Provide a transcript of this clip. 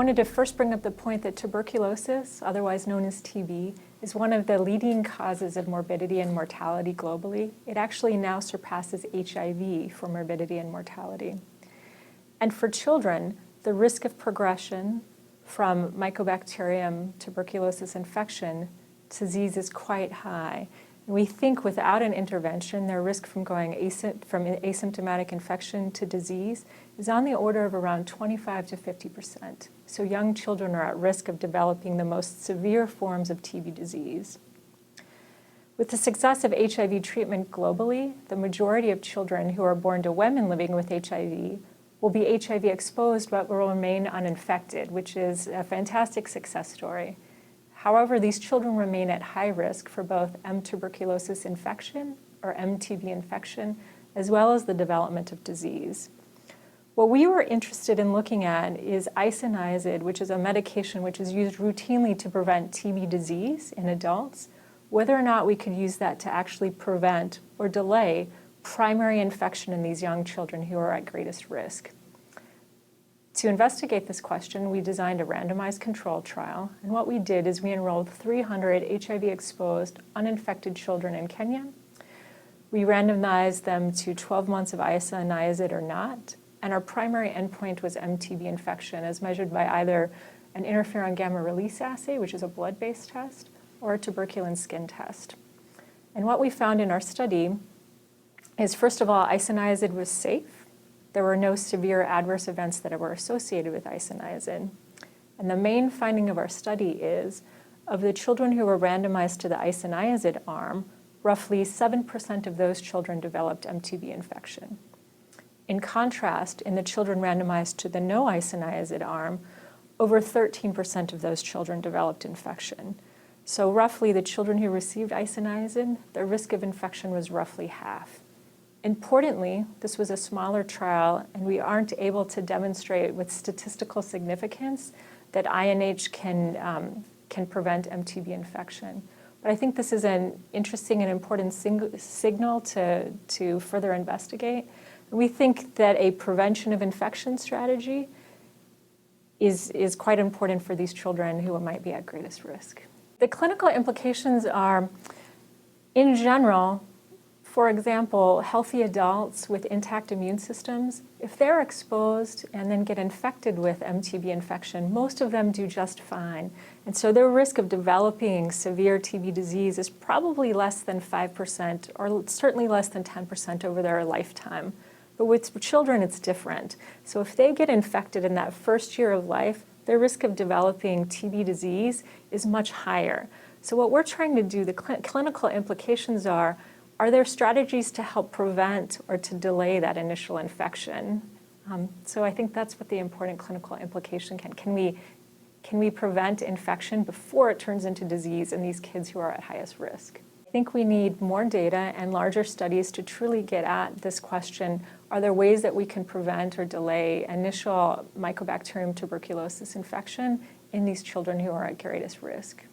wanted to first bring up the point that tuberculosis, otherwise known as TB, is one of the leading causes of morbidity and mortality globally. It actually now surpasses HIV for morbidity and mortality. And for children, the risk of progression from Mycobacterium tuberculosis infection to disease is quite high. And we think without an intervention, their risk from going from asymptomatic infection to disease is on the order of around 25 to 50%. So young children are at risk of developing the most severe forms of TB disease. With the success of HIV treatment globally, the majority of children who are born to women living with HIV will be HIV exposed but will remain uninfected, which is a fantastic success story. However, these children remain at high risk for both M. tuberculosis infection or MTB infection, as well as the development of disease. What we were interested in looking at is Isoniazid, which is a medication which is used routinely to prevent TB disease in adults, whether or not we could use that to actually prevent or delay primary infection in these young children who are at greatest risk. To investigate this question, we designed a randomized control trial, and what we did is we enrolled 300 HIV-exposed, uninfected children in Kenya. We randomized them to 12 months of Isoniazid or not, and our primary endpoint was MTB infection as measured by either an interferon gamma release assay, which is a blood-based test, or a tuberculin skin test. And what we found in our study is, first of all, Isoniazid was safe. There were no severe adverse events that were associated with Isoniazid. And the main finding of our study is, of the children who were randomized to the Isoniazid arm, roughly 7% of those children developed MTB infection. In contrast, in the children randomized to the no Isoniazid arm, over 13% of those children developed infection. So roughly the children who received Isoniazid, their risk of infection was roughly half. Importantly, this was a smaller trial, and we aren't able to demonstrate with statistical significance that INH can prevent MTB infection. But I think this is an interesting and important signal to further investigate. And we think that a prevention of infection strategy is quite important for these children who might be at greatest risk. The clinical implications are, in general, for example, healthy adults with intact immune systems, if they're exposed and then get infected with MTB infection, most of them do just fine. And so their risk of developing severe TB disease is probably less than 5%, or certainly less than 10% over their lifetime. But with children, it's different. So if they get infected in that first year of life, their risk of developing TB disease is much higher. So what we're trying to do, the clinical implications are there strategies to help prevent or to delay that initial infection? So I think that's what the important clinical implication can we prevent infection before it turns into disease in these kids who are at highest risk? I think we need more data and larger studies to truly get at this question. Are there ways that we can prevent or delay initial Mycobacterium tuberculosis infection in these children who are at greatest risk?